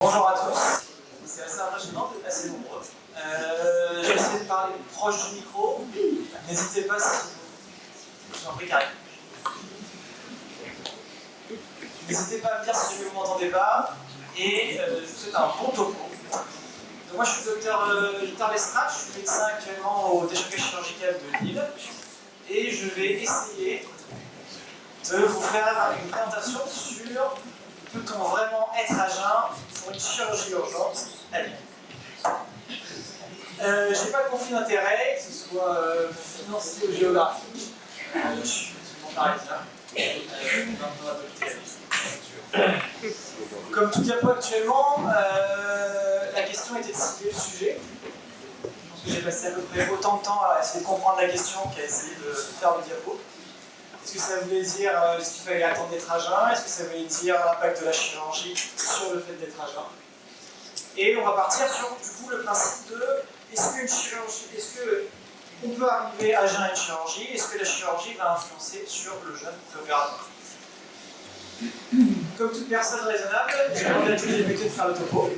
Bonjour à tous, c'est assez impressionnant d'être assez nombreux. Je vais essayer de parler proche du micro. N'hésitez pas si je vous en prie, Karim. N'hésitez pas à me dire si vous ne m'entendez pas. Et je vous souhaite un bon topo. Donc moi je suis docteur Lestrade, je suis médecin actuellement au déchirure chirurgicale de Lille. Et je vais essayer de vous faire une présentation sur peut-on vraiment être à jeun pour une chirurgie urgente à Lille. Je n'ai pas de conflit d'intérêt, que ce soit financier ou géographique. Je suis parisien. Comme tout diapo actuellement, la question était de cibler le sujet. Je pense que j'ai passé à peu près autant de temps à essayer de comprendre la question qu'à essayer de faire le diapo. Est-ce que ça voulait dire est-ce qu'il fallait attendre d'être à jeun? Est-ce que ça voulait dire l'impact de la chirurgie sur le fait d'être à jeun? Et on va partir sur du coup le principe de est-ce qu'on peut arriver à jeun à une chirurgie? Est-ce que la chirurgie va influencer sur le jeûne préopératoire? Comme toute personne raisonnable, j'ai demandé à tous les métiers de faire le topo.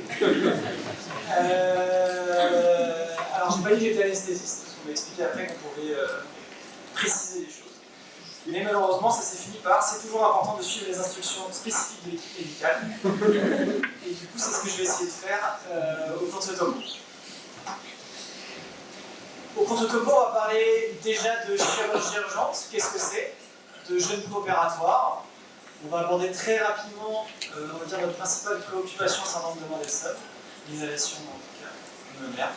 Alors j'ai pas dit que j'étais anesthésiste, parce qu'on m'a expliqué après qu'on pouvait préciser les choses. Mais malheureusement, ça s'est fini par c'est toujours important de suivre les instructions spécifiques de l'équipe médicale. Et du coup, c'est ce que je vais essayer de faire au cours de ce topo. Au cours de ce topo, on va parler déjà de chirurgie urgente. Qu'est-ce que c'est? De jeûne préopératoire. On va aborder très rapidement, on va dire, notre principale préoccupation, syndrome de Mendelssohn, l'inhalation en tout cas pulmonaire.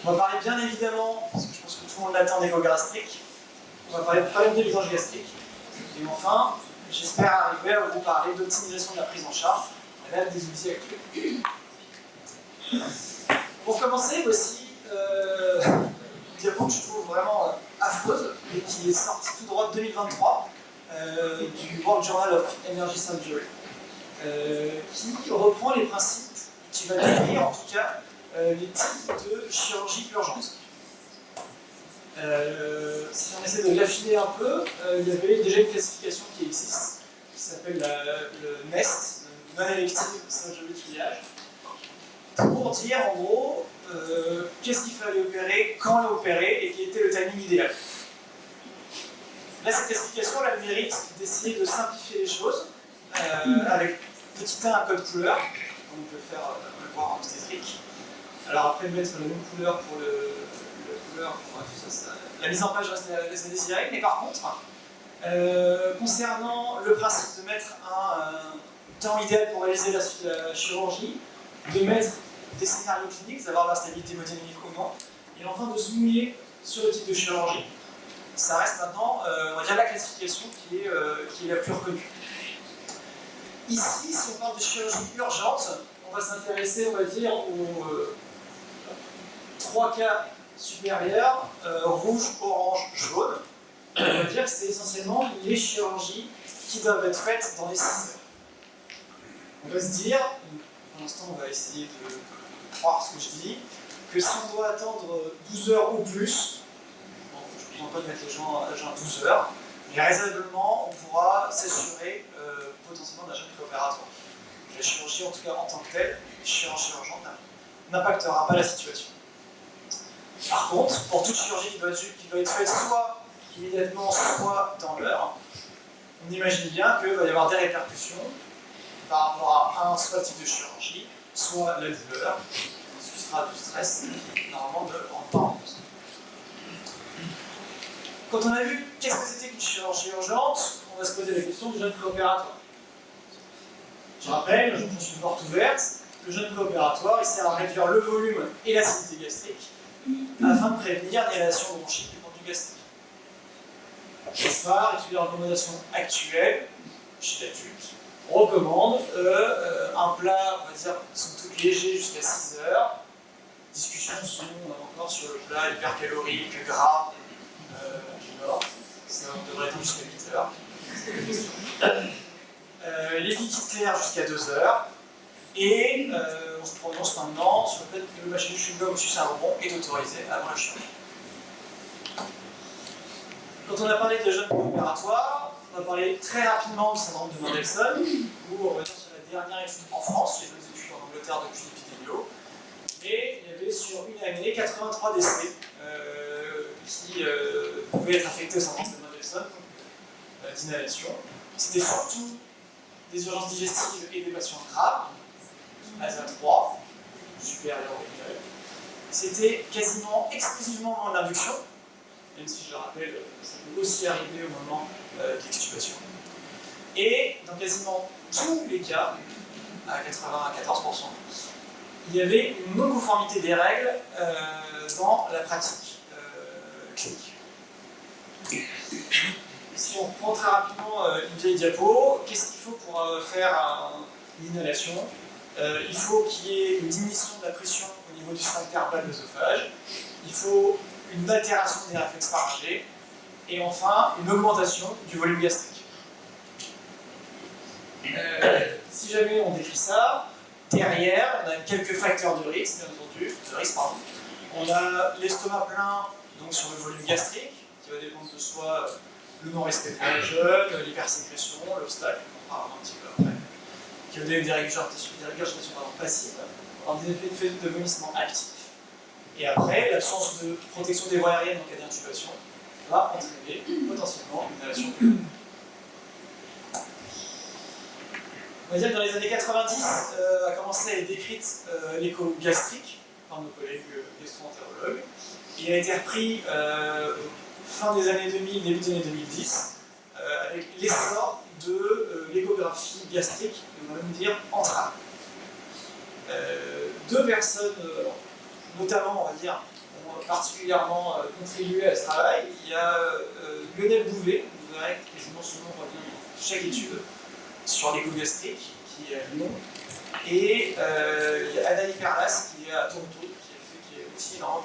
On va parler bien évidemment, parce que je pense que tout le monde l'attend, d'écho gastrique. On va parler de problème de l'étanche gastrique. Et enfin, j'espère arriver à vous parler d'optimisation de la prise en charge à l'aide des outils actuels. Pour commencer, voici une diapo que je trouve vraiment affreuse et qui est sortie tout droit de 2023 du World Journal of Energy Surgery, qui reprend les principes, qui va décrire en tout cas les types de chirurgie urgente. Si on essaie de l'affiner un peu, il y avait déjà une classification qui existe, qui s'appelle le NEST, Non-Elective Surgery Triage, pour dire en gros qu'est-ce qu'il fallait opérer, quand l'opérer et quel était le timing idéal. Là, cette classification a le mérite d'essayer de simplifier les choses avec petit 1 un code couleur, comme on peut le voir en obstétrique. Alors après, mettre la même couleur pour la mise en page reste à désirer, mais par contre, concernant le principe de mettre un temps idéal pour réaliser la chirurgie, de mettre des scénarios cliniques, d'avoir la stabilité hémodynamique ou non, et enfin de se mouiller sur le type de chirurgie. Ça reste maintenant, on va dire, la classification qui est la plus reconnue. Ici, si on parle de chirurgie urgente, on va s'intéresser, on va dire, aux 3 cas supérieurs, rouge, orange, jaune. On va dire que c'est essentiellement les chirurgies qui doivent être faites dans les 6 heures. On va se dire, pour l'instant on va essayer de croire ce que je dis, que si on doit attendre 12 heures ou plus, je ne demande pas de mettre les gens à 12 heures, mais raisonnablement, on pourra s'assurer potentiellement d'un jeûne préopératoire. La chirurgie, en tout cas en tant que telle, chirurgie urgente, n'impactera pas la situation. Par contre, pour toute chirurgie qui doit être faite soit immédiatement, soit dans l'heure, on imagine bien qu'il va y avoir des répercussions par rapport à soit le type de chirurgie, soit la douleur, ce qui sera du stress, normalement en temps. Quand on a vu qu'est-ce que c'était qu'une chirurgie urgente, on va se poser la question du jeûne préopératoire. Je rappelle, je suis une porte ouverte, le jeûne préopératoire, il sert à réduire le volume et l'acidité gastrique afin de prévenir l'inhalation bronchique du conduit gastrique. L'ISPAR, étude de recommandation actuelle, chez l'adulte, recommande un plat, on va dire, somme toute léger jusqu'à 6 heures. Discussions sont encore sur le plat hypercalorique, gras, du nord. Ça devrait être jusqu'à 8 heures. Les liquides clairs jusqu'à 2 heures. Et on se prononce maintenant sur le fait que le machine chewing-gum ou sucer un bonbon est autorisé avant la chirurgie. Quand on a parlé de jeûne préopératoire, on va parler très rapidement du syndrome de Mendelssohn, où on va dire sur la dernière étude en France, les autres études en Angleterre résultats de QI épidémiaux. Et il y avait sur une année 83 décès qui pouvaient être affectés au syndrome de Mandelson, d'inhalation. C'était surtout des urgences digestives et des patients graves, ASA3, supérieur au final. C'était quasiment exclusivement en induction, même si je le rappelle, ça peut aussi arriver au moment de l'extubation. Et dans quasiment tous les cas, à 94%, il y avait une non-conformité des règles dans la pratique clinique. Si on reprend très rapidement une vieille diapo, qu'est-ce qu'il faut pour faire une inhalation? Il faut qu'il y ait une diminution de la pression au niveau du sphincter bas de l'œsophage, il faut une altération des réflexes pharyngés, et enfin une augmentation du volume gastrique. Si jamais on décrit ça, derrière, on a quelques facteurs de risque, bien entendu, On a l'estomac plein, donc sur le volume gastrique, qui va dépendre de soit le non-respect de la jeûne, l'hypersécrétion, l'obstacle, on en parlera un petit peu après, qui va donner des régurgitations passives, des effets de vomissement actifs. Et après, l'absence de protection des voies aériennes en cas d'intubation va entraîner potentiellement une inhalation de l'eau. On va dire que dans les années 90, a commencé à être décrite l'écho gastrique par nos collègues gastro-entérologues. Il a été repris fin des années 2000, début des années 2010, avec l'essor de l'échographie gastrique, on va même dire entrale. Deux personnes, notamment, on va dire, ont particulièrement contribué à ce travail. Il y a Lionel Bouvet, vous verrez quasiment son nom revient dans chaque étude, sur l'écho gastrique, qui est à Lyon. Et il y a Anaïs Perlas, qui est à Toronto, qui est aussi énorme.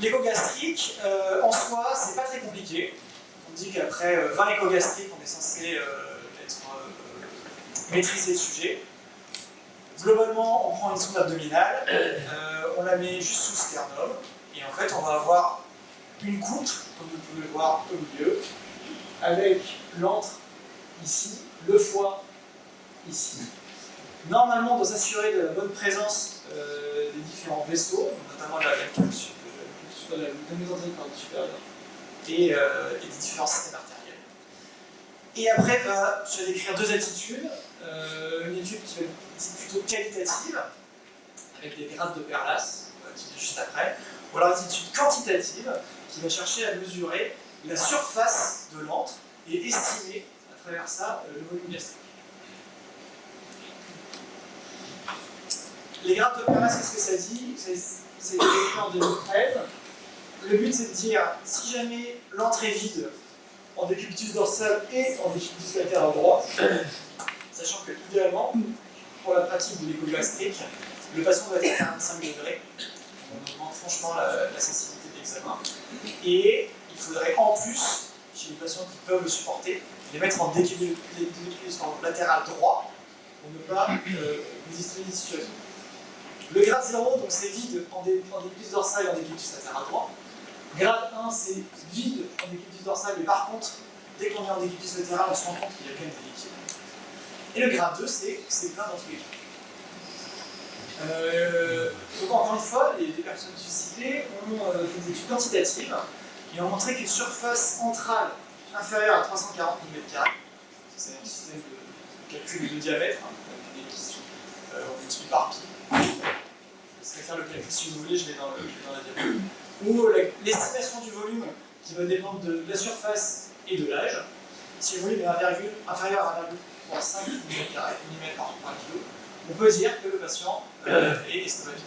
L'écho gastrique, en soi, c'est pas très compliqué. On dit qu'après 20 échos gastriques, on est censé maîtriser le sujet. Globalement, on prend une sonde abdominale, on la met juste sous le sternum, et en fait, on va avoir une poutre, comme vous pouvez le voir au milieu, avec l'antre ici, le foie ici. Normalement, on doit s'assurer de la bonne présence des différents vaisseaux, notamment de la mésentérique supérieure et des différents systèmes artériels. Et après, va se décrire deux attitudes. Une étude qui va être plutôt qualitative, avec des grades de Perlas, qui vient juste après, ou alors une étude quantitative, qui va chercher à mesurer la surface de l'antre et estimer, à travers ça, le volume gastrique. Les grades de Perlas, qu'est-ce que ça dit? C'est écrit en 2013. Le but, c'est de dire, si jamais l'antre est vide, en décubitus dorsal et en décubitus latéral droit, sachant que, idéalement, pour la pratique de l'écho gastrique, le patient doit être à 45 degrés. On augmente franchement la sensibilité de l'examen. Et il faudrait en plus, chez les patients qui peuvent le supporter, les mettre en décubitus latéral droit pour ne pas dédistribuer les situations. Le grade 0, donc c'est vide en décubitus dorsal et en décubitus latéral droit. Grade 1, c'est vide en décubitus dorsal, mais par contre, dès qu'on est en décubitus latéral, on se rend compte qu'il y a quand même des liquides. Et le grade 2, c'est plein dans tous les cas. Donc encore une fois, les personnes suscitées ont fait des études quantitatives et ont montré qu'une surface antrale inférieure à 340 mm², c'est un système de calcul de diamètre, avec des questions, on multiplie par pi. Je vais faire le calcul si vous voulez, je l'ai dans la diapo. Ou l'estimation du volume qui va dépendre de la surface et de l'âge. Si le volume est inférieur à 1,5 mm² par kilo, on peut dire que le patient est estomaqué.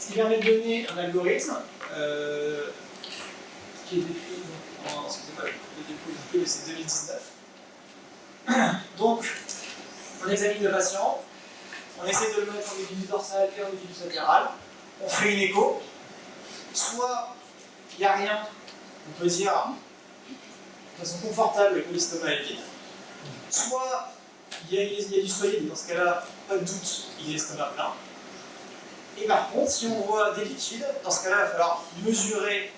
Ce qui permet de donner un algorithme qui est décrit en, excusez-moi, le dépôt c'est 2019. Donc, on examine le patient, on essaie de le mettre en décubitus dorsal et en décubitus latéral, on fait une écho. Soit il n'y a rien, on peut dire de façon confortable que l'estomac est vide. Soit il y a du solide, dans ce cas-là, pas de doute, il est l'estomac plein. Et par contre, si on voit des liquides, dans ce cas-là, il va falloir mesurer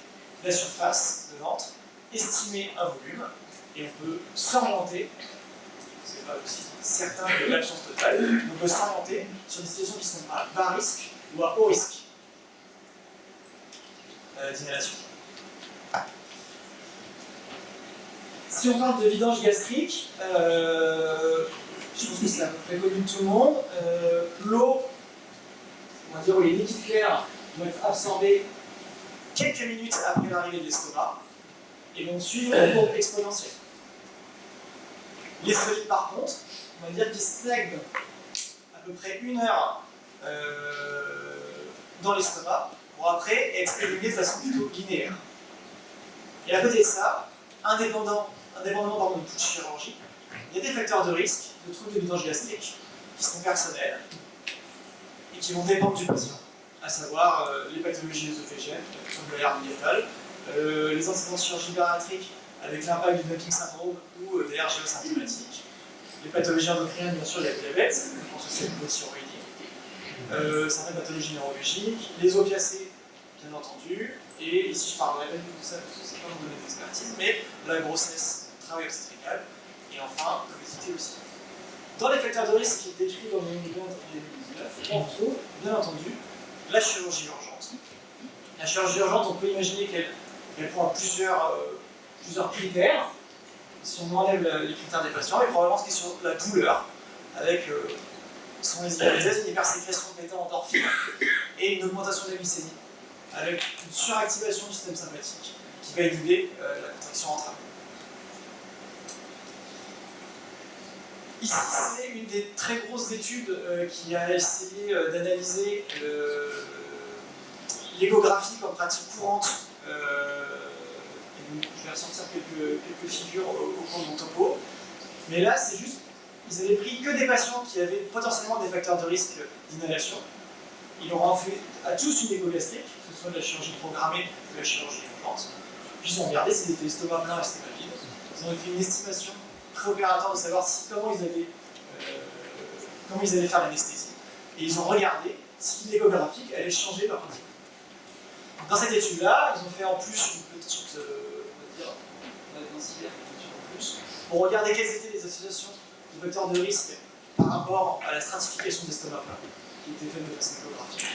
la surface de l'antre, estimer un volume, et on peut s'orienter c'est pas aussi certain de l'absence totale, on peut s'orienter sur des situations qui sont à bas risque ou à haut risque d'inhalation. Si on parle de vidange gastrique, je pense que c'est à peu près connu de tout le monde. L'eau, on va dire, ou les liquides clairs vont être absorbés quelques minutes après l'arrivée de l'estomac et vont suivre une courbe exponentielle. Les solides, par contre, on va dire qu'ils stagnent à peu près 1 heure dans l'estomac pour après être éliminés de façon plutôt linéaire. Et à côté de ça, indépendamment de toute chirurgie, il y a des facteurs de risque de troubles de vidange gastrique qui sont personnels et qui vont dépendre du patient, à savoir les pathologies œsophagiennes, comme le herbe diétale, les antécédents de chirurgie bariatrique avec l'impact du dumping syndrome ou des RGO symptomatiques, les pathologies endocriniennes, bien sûr, il y a le diabète, je pense que c'est une thyroïdie, certaines pathologies neurologiques, les opiacés, bien entendu, et ici je parlerai même de ça parce que c'est pas mon domaine d'expertise, mais la grossesse, le travail obstétrical, et enfin l'obésité aussi. Dans les facteurs de risque décrits dans le New England en 2019, on retrouve, bien entendu, la chirurgie urgente. La chirurgie urgente, on peut imaginer qu'elle prend plusieurs critères. Si on enlève les critères des patients, mais probablement ce qui est sur la douleur, avec son hésialisation, une hypersécrétion de bêta-endorphine et une augmentation de la glycémie, avec une suractivation du système sympathique qui va inhiber la contraction entrale. Ici, c'est une des très grosses études qui a essayé d'analyser l'échographie comme pratique courante. Je vais ressortir quelques figures au cours de mon topo. Mais là, c'est juste, ils avaient pris que des patients qui avaient potentiellement des facteurs de risque d'inhalation. Ils leur ont fait à tous une écho gastrique, que ce soit de la chirurgie programmée ou de la chirurgie urgente. Puis ils ont regardé si c'était l'estomac plein et l'estomac vide. Ils ont fait une estimation préopératoire de savoir comment ils allaient faire l'anesthésie. Et ils ont regardé si l'échographique allait changer leur pratique. Dans cette étude-là, ils ont fait en plus une petite, pour regarder quelles étaient les associations de facteurs de risque par rapport à la stratification de l'estomac plat, qui était faite de façon échographique.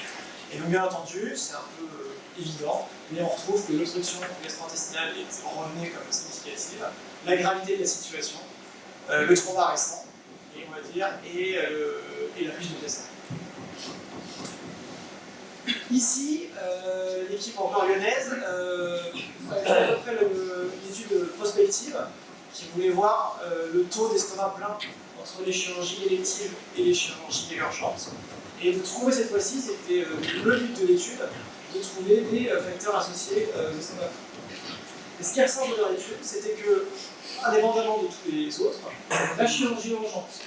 Et donc bien entendu, c'est un peu évident, mais on retrouve que l'obstruction gastro-intestinale est revenue comme significative, la gravité de la situation, le trauma récent, et on va dire, et la prise de test. Ici, l'équipe encore lyonnaise a fait à peu près une étude prospective qui voulait voir le taux d'estomac plein entre les chirurgies électives et les chirurgies urgentes. Et de trouver cette fois-ci, c'était le but de l'étude, de trouver des facteurs associés d'estomac plein. Et ce qui ressort de leur étude, c'était que, indépendamment de tous les autres, la chirurgie urgente,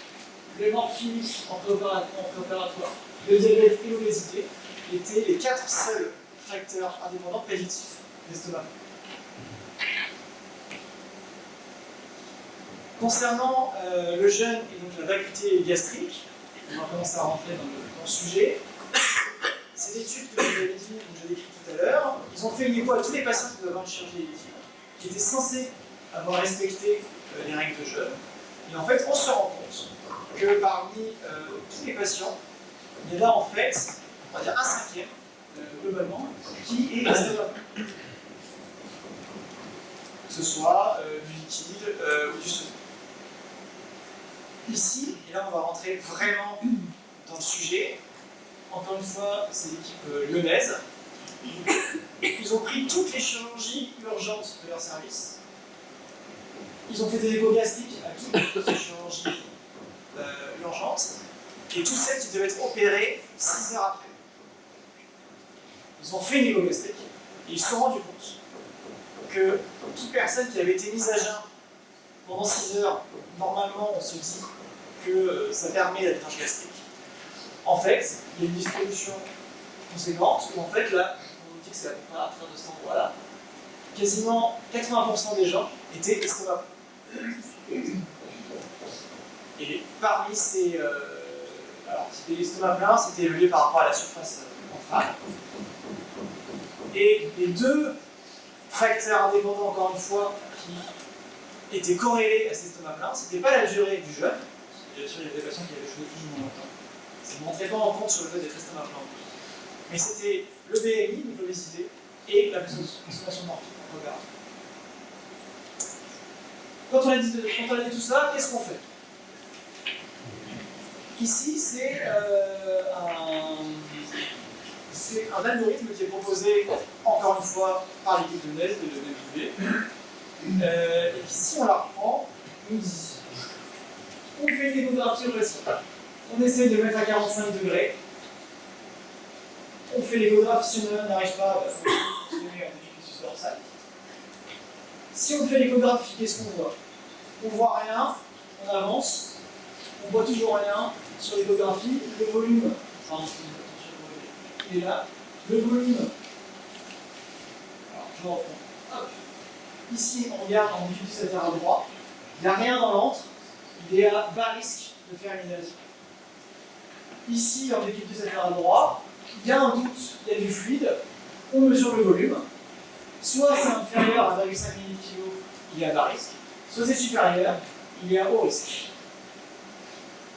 l'hémorphilie en préopératoire, le diabète et l'obésité étaient les 4 seuls facteurs indépendants prédictifs d'estomac. Concernant le jeûne et donc la vacuité gastrique, on va commencer à rentrer dans le sujet. Cette étude que j'ai décrite tout à l'heure, ils ont fait une écho à tous les patients qui doivent avoir une chirurgie élective, qui étaient censés avoir respecté les règles de jeûne. Et en fait, on se rend compte que parmi tous les patients, il y en a en fait, on va dire un cinquième, globalement, qui est estomac. Que ce soit du liquide ou du solide. Ici, et là on va rentrer vraiment dans le sujet, encore une fois, c'est l'équipe lyonnaise. Ils ont pris toutes les chirurgies urgentes de leur service. Ils ont fait des échos gastriques à toutes les chirurgies urgentes et toutes celles qui devaient être opérées 6 heures après. Ils ont fait une écho gastrique et ils se sont rendus compte que toute personne qui avait été mise à jeun pendant 6 heures, normalement on se dit que ça permet la vidange gastrique. En fait, il y a une distribution conséquente où en fait là, on nous dit que c'est à peu près à partir de cet endroit-là, quasiment 80% des gens étaient estomac. Et parmi ces... alors, c'était l'estomac plein, c'était évalué par rapport à la surface ventrale. Et les deux facteurs indépendants, encore une fois, qui était corrélé à cet estomac plein, ce n'était pas la durée du jeûne. Bien sûr, il y avait des patients qui avaient jeûné plus ou moins longtemps. Ça ne rentrait pas en compte sur le fait d'être estomac plein. Mais c'était le BMI, donc l'obésité, et la consommation de morphine en opération. Quand on a dit tout ça, qu'est-ce qu'on fait? Ici, c'est un algorithme qui est proposé, encore une fois, par l'équipe de NES, de NEPV, et qui, si on la reprend, nous dit on fait une échographie au patient, on essaie de mettre à 45 degrés, on fait l'échographie, si on n'arrive pas, il faut continuer à déficit dorsal. Si on fait l'échographie, qu'est-ce qu'on voit? On voit rien, on avance, on voit toujours rien sur l'échographie, le volume, il est là, le volume, alors je reprends, hop, ici on regarde en diffuse latéral droit, il n'y a rien dans l'antre, il est à bas risque de faire une inhalation. Ici en diffuse latéral droit, il y a un doute, il y a du fluide, on mesure le volume, soit c'est inférieur à 1,5 mK, il est à bas risque, soit c'est supérieur, il est à haut risque.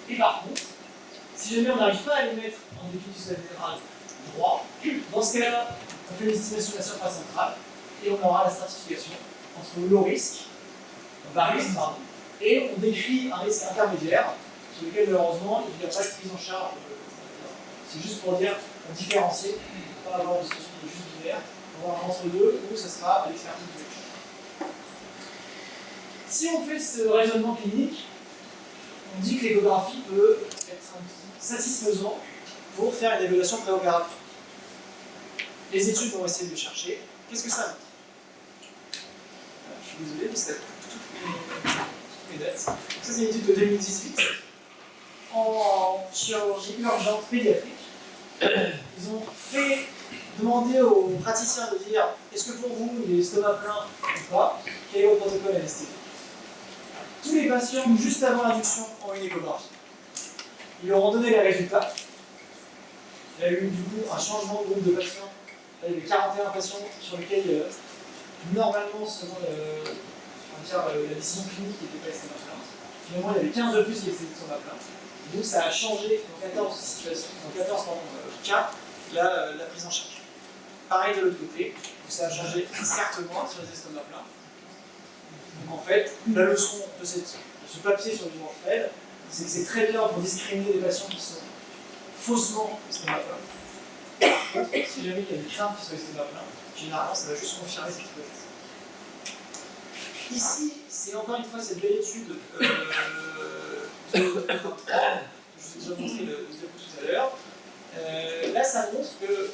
Et par contre, si jamais on n'arrive pas à les mettre en déficit latéral droit, dans ce cas-là, on fait l'estimation de la surface centrale et on aura la stratification entre le low risque, bas risque, pardon, et on décrit un risque intermédiaire sur lequel malheureusement il n'y a pas de prise en charge. C'est juste pour dire, on différencie, on va pas avoir une discussion qui est juste binaire, on va avoir un entre-deux où ce sera l'expertise de l'équipe. Si on fait ce raisonnement clinique, on dit que l'échographie peut être un outil satisfaisant pour faire une évaluation préopératoire. Les études vont essayer de le chercher. Qu'est-ce que ça montre? Je suis désolé, mais c'est toutes les dates. Ça, c'est une étude de 2018 en chirurgie urgente pédiatrique. Ils ont fait demander aux praticiens de dire est-ce que pour vous il est estomac plein ou pas? Quel est votre protocole anesthésique? Tous les patients, juste avant l'induction, ont une échographie. Ils leur ont donné les résultats. Il y a eu du coup un changement de groupe de patients. Il y avait 41 patients sur lesquels, normalement, selon la décision clinique, qui n'était pas estomac plein. Finalement, il y avait 15 de plus qui étaient estomac plein. Donc ça a changé dans 14 situations, dans 14 cas, la prise en charge. Pareil de l'autre côté, ça a changé certes moins sur les estomacs pleins. Donc en fait, la leçon de ce papier sur le morphèle, c'est que c'est très bien pour discriminer des patients qui sont faussement estomac pleins. Par contre, si jamais il y a des craintes qui sont estomac pleins, généralement ça va juste confirmer cette hypothèse. Ici, c'est encore une fois cette belle étude je vous ai déjà montré le diapo tout à l'heure. Là, ça montre que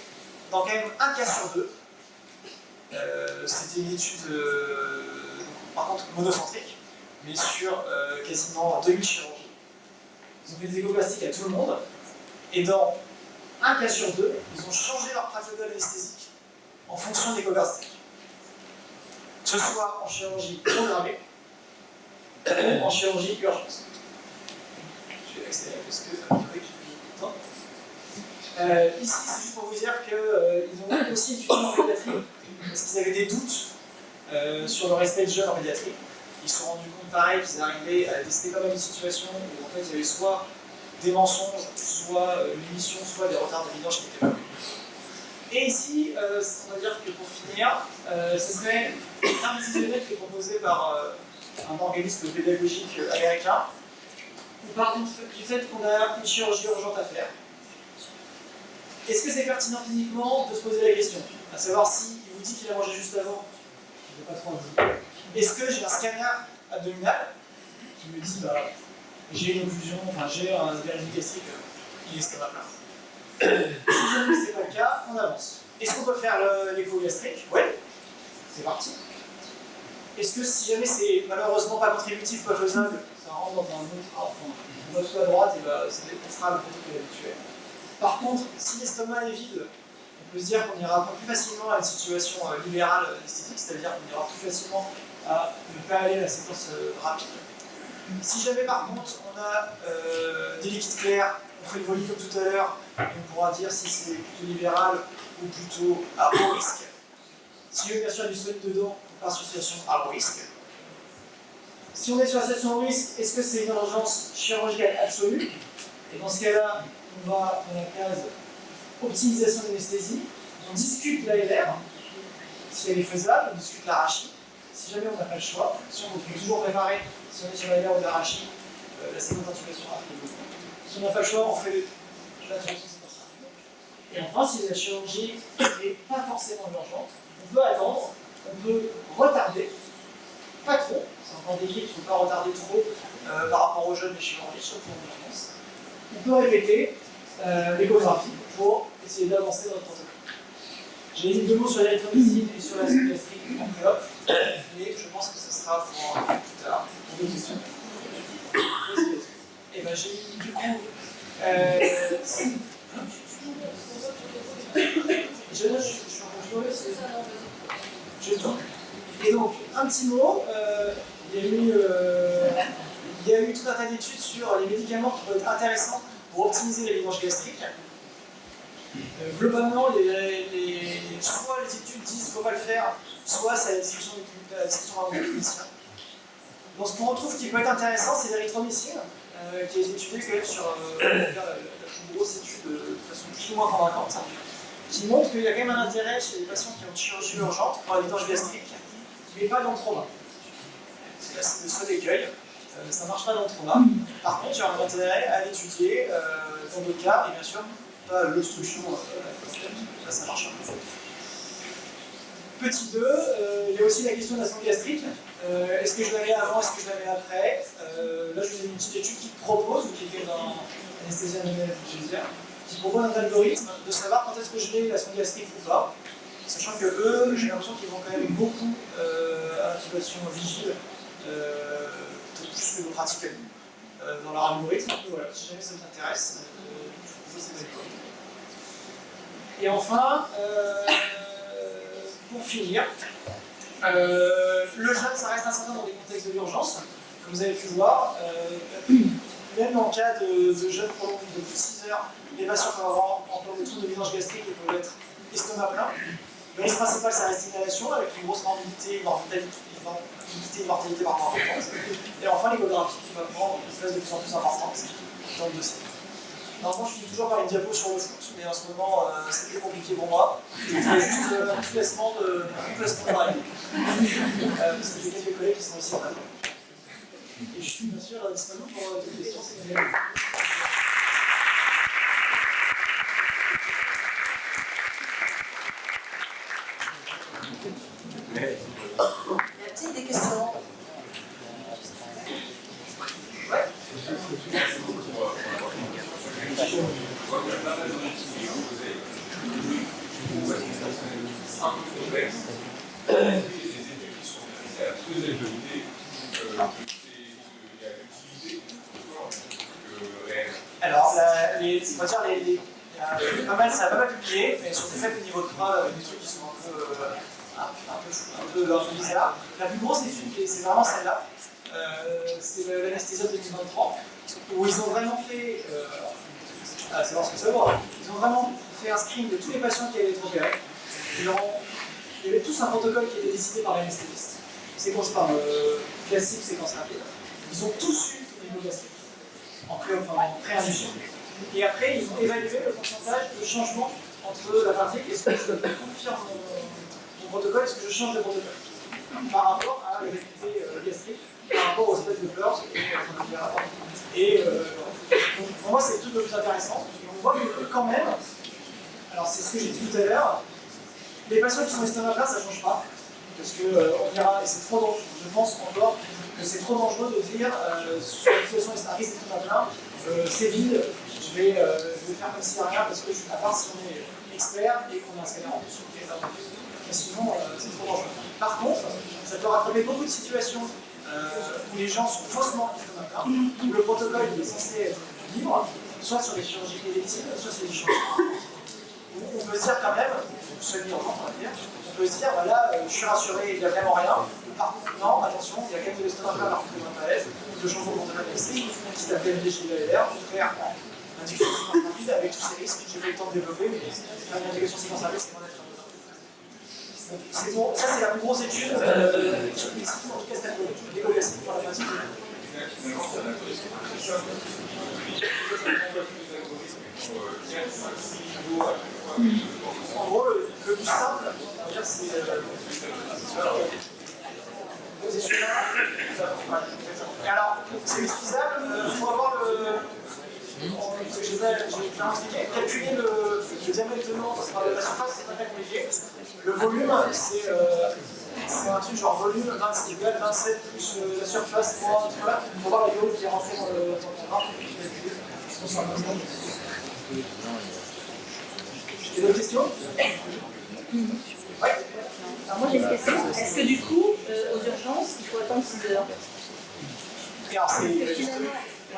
dans quand même un cas sur deux, c'était une étude par contre monocentrique, mais sur quasiment 2000 chirurgies. Ils ont fait des échoplastiques à tout le monde, et dans un cas sur deux, ils ont changé leur protocole anesthésique en fonction des échoplastiques. Que ce soit en chirurgie programmée ou en chirurgie urgente. Je vais accélérer parce que ça montrait que j'ai plus de temps. Ici, c'est juste pour vous dire qu'ils ont aussi étudié en pédiatrie parce qu'ils avaient des doutes sur le respect de jeunes en pédiatrie. Ils se sont rendus compte, pareil, qu'ils arrivaient à décider pas mal de situations où en fait il y avait soit des mensonges, soit une mission, soit des retards de vidange qui étaient pas pris. Et ici, on va dire que pour finir, ce serait un décisionnel qui est proposé par un organisme pédagogique américain, où par contre, du fait qu'on a une chirurgie urgente à faire, est-ce que c'est pertinent cliniquement de se poser la question? À savoir si il vous dit qu'il a mangé juste avant, je ne vais pas trop en dire. Est-ce que j'ai un scanner abdominal qui me dit bah, j'ai une occlusion, enfin j'ai un vernis gastrique, il est estomac plein. Si jamais c'est pas le cas, on avance. Est-ce qu'on peut faire l'écho gastrique? Oui, c'est parti. Est-ce que si jamais c'est malheureusement pas contributif, pas faisable, ça rentre dans un autre enfin, on va tout à droite et bah, on fera le protocole habituel. Par contre, si l'estomac est vide, on peut se dire qu'on ira plus facilement à une situation libérale anesthésique, c'est-à-dire qu'on ira plus facilement à ne pas aller à la séquence rapide. Si jamais par contre on a des liquides clairs, on fait le volume comme tout à l'heure, on pourra dire si c'est plutôt libéral ou plutôt à haut risque. Si jamais bien sûr il y a du solide dedans, on part sur une situation à haut risque. Si on est sur la situation de risque, est-ce que c'est une urgence chirurgicale absolue? Et dans ce cas-là, on va dans la case optimisation d'anesthésie. On discute l'ALR, si elle est faisable, on discute l'arachie. Si jamais on n'a pas le choix, si on peut toujours préparer, si on est sur l'ALR ou l'arachie, la séquence d'intubation après. Si on n'a pas le choix, on fait la transition. Et enfin, si la chirurgie n'est pas forcément urgente, on peut attendre, on peut retarder, pas trop, c'est encore délicat, il ne faut pas retarder trop par rapport aux jeunes et chirurgies, surtout en urgence. On peut répéter l'échographie pour essayer d'avancer dans notre protocole. J'ai mis 2 mots sur l'érythromédine et sur la gastrique en préop, mais je pense que ce sera pour plus tard. Pour d'autres questions. Et ben j'ai mis du coup. Je suis en contrôle, j'ai le temps. Et donc, un petit mot, il y a eu tout un tas d'études sur les médicaments qui peuvent être intéressants pour optimiser les vidanges gastriques. Globalement, soit les études disent qu'il ne faut pas le faire, soit c'est la discussion avant le clinicien. Donc, ce qu'on retrouve qui peut être intéressant, c'est l'érythromycine, qui est étudiée quand même sur la plus grosse étude de façon plus ou moins convaincante, qui montre qu'il y a quand même un intérêt chez les patients qui ont une chirurgie urgente pour la vidange gastrique, mais pas dans le trauma. C'est le seul écueil, ça ne marche pas dans le trauma. Par contre, il y a un intérêt à l'étudier dans d'autres cas, et bien sûr, pas l'obstruction, là ça marche un peu. Petit 2, il y a aussi la question de la sonde gastrique. Est-ce que je la mets avant, est-ce que je la mets après? Là, je vous ai une petite étude qui propose, ou qui est faite dans l'anesthésie manuelle, qui propose un algorithme de savoir quand est-ce que je mets la sonde gastrique ou pas. Sachant que eux, j'ai l'impression qu'ils vont quand même beaucoup à l'intubation vigile, peut-être plus que nos pratiques dans leur algorithme. Donc voilà, si jamais ça vous intéresse, je vous propose ces algorithmes. Et enfin, pour finir, le jeûne, ça reste incertain dans des contextes de l'urgence. Comme vous avez pu voir, même en cas de jeûne prolongé de plus de 6 heures, les patients peuvent avoir encore des troubles de vidange gastrique et peuvent être estomac plein. Le risque principal, c'est la reste inhalation avec une grosse morbidité, une mortalité par rapport à importante. Et enfin, l'échographie qui va prendre une place de plus en plus importante dans le dossier. Normalement, je finis toujours par une diapo sur le foot, mais en ce moment, c'est très compliqué pour moi. Je fais juste un placement de règles. Parce que j'ai quelques collègues qui sont ici en avant. Et je suis bien sûr disponible pour toutes les questions si vous avez. Y a-t-il des questions? Ouais. Alors, on va dire ça a pas mal publié, mais sur des faibles niveaux de preuve, avec des trucs qui sont un peu bizarres. La plus grosse étude, c'est vraiment celle-là, c'est l'anesthésie 2023, où ils ont vraiment fait, c'est voir ce que ça vaut, ils ont vraiment fait un screen de tous les patients qui allaient être opérés. Il y avait tous un protocole qui était décidé par l'anesthésiste. Séquence par classique, séquence rapide. Ils ont tous eu des niveau gastrique en pré-induction. Et après, ils ont évalué le pourcentage de changement entre la partie est-ce que je confirme mon protocole, est-ce que je change de protocole par rapport à la l'activité gastrique, par rapport aux espèces de pleurs et donc pour moi, c'est tout le plus intéressant. Et on voit que quand même, alors c'est ce que j'ai dit tout à l'heure, les patients qui sont estomac plein, ça ne change pas. Parce qu'on dira, et c'est trop dangereux, je pense encore que c'est trop dangereux de dire sur la situation risque d'estomac plein, c'est vide, je vais faire comme s'il n'y a rien, parce que à part si on est expert et qu'on a un scanner en plus, mais sinon c'est trop dangereux. Par contre, ça peut rattraper beaucoup de situations où les gens sont faussement estomac plein, où le protocole est censé être libre, soit sur les chirurgies électives, soit sur les chirurgies. On peut se dire quand même, semi-urgent, on va dire, on peut se dire, voilà, je suis rassuré, il n'y a vraiment rien. Par contre, non, attention, il y a quand même de l'estomac plein par contre de malaise, de changement de protocole gastrique, quitte à PMD chez l'ALR, je vais faire une induction séquence rapide avec tous ces risques que j'ai pas eu le temps de développer, mais faire une induction séquence rapide, c'est mon action. Ça, c'est la plus grosse étude, en tout cas, c'est l'écho gastrique pour la pratique. En gros, le plus simple, on va dire, c'est positionnement. Et alors, c'est utilisable, il faut avoir j'ai bien expliqué, calculer le diamètre tenant de la surface, c'est pas calculé. Le volume, c'est un truc genre volume 26 égale 27 plus la surface moins, voilà. Il faut voir la vidéo qui est rentrée dans le programme. Il y a d'autres questions? Oui. Alors moi j'ai une question. Est-ce que du coup, aux urgences, il faut attendre 6 heures? Et alors,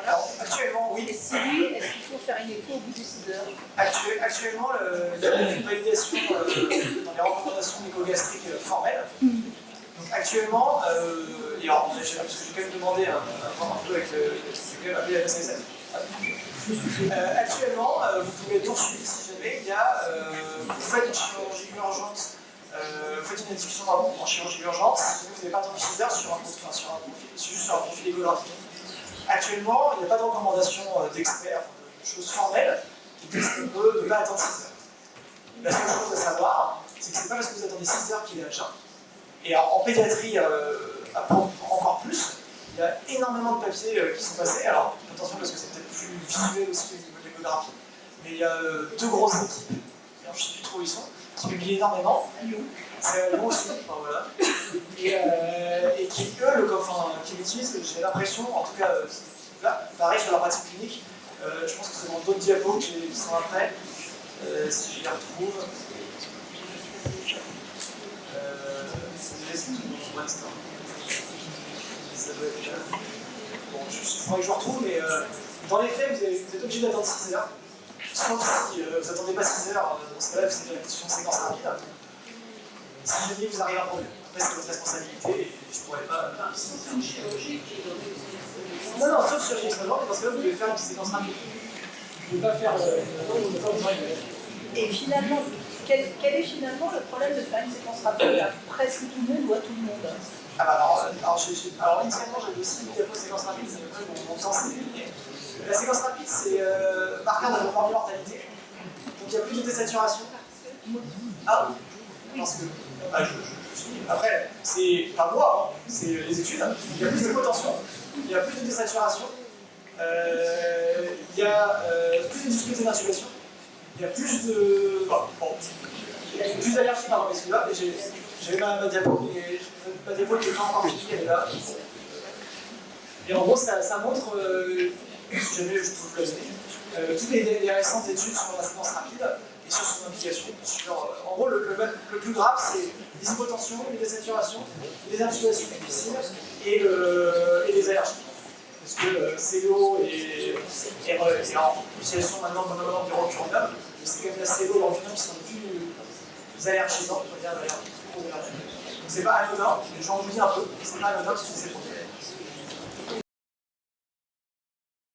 alors, actuellement, oui. Et si oui, est-ce qu'il faut faire une écho au bout de 6 heures? Actuellement, il y a une validation dans les recommandations mégogastriques formelles. Donc actuellement, et alors, parce que j'ai quand même demandé à voir un peu avec j'ai quand même appelé la SNSF. Actuellement, vous pouvez poursuivre si jamais il y a, vous faites une chirurgie urgente, vous faites une discussion en chirurgie urgente, si vous n'avez pas attendu 6 heures sur un profil échographique. Actuellement, il n'y a pas de recommandation d'experts, de choses formelles qui disent qu'on peut ne pas attendre 6 heures. La seule chose à savoir, c'est que ce n'est pas parce que vous attendez 6 heures qu'il est agent. Et en pédiatrie, encore plus, il y a énormément de papiers qui sont passés. Alors, attention parce que c'est peut-être plus visuel aussi au niveau de l'échographie. Mais il y a 2 grosses équipes, je ne sais plus trop où ils sont, qui publient énormément. C'est à Lyon aussi, enfin, voilà. Et qui, eux, qui l'utilisent, j'ai l'impression, en tout cas, là, pareil sur la pratique clinique, je pense que c'est dans d'autres diapos qui sont après, si je les retrouve. Ça doit être bon, il faudrait que je retrouve, mais dans les faits, vous êtes obligé d'attendre 6 heures. Sauf si vous n'attendez pas 6 heures, dans ce cas-là, c'est une séquence rapide. Si jamais vous arrivez à prendre, après c'est votre responsabilité et je ne pourrais pas. Non, sauf chirurgie extrêmement, mais dans ce cas-là, vous devez faire une séquence rapide. Vous ne pouvez pas faire. Et finalement, quel est finalement le problème de faire une séquence rapide à presque tout le monde ou à tout le monde? Ah bah alors initialement j'avais aussi une diapo séquence rapide, mais après mon temps s'est éliminé. La séquence rapide c'est marqueur de la mortalité. Donc il y a plus de désaturation. Ah parce que après c'est pas moi, c'est les études. Il y a plus de potentiel, il y a plus de désaturation, il y a plus de difficultés d'intubation, il y a plus de. Il y a plus d'allergie par rapport à ce là. J'avais ma diapo, mais ma diapo qui n'est pas encore finie, elle est là. Et en gros, ça montre, si jamais je peux vous la donner, toutes les récentes études sur la séquence rapide et sur son implication. En gros, le plus grave, c'est les hypotensions, les désaturations, les intubations difficiles et les allergies. Parce que CO et en utilisation maintenant du rocuronium, c'est quand même la CO et l'orphinum qui sont les plus allergisants, on va dire, donc c'est pas anodin, j'en oublie un peu, c'est pas anodin, c'est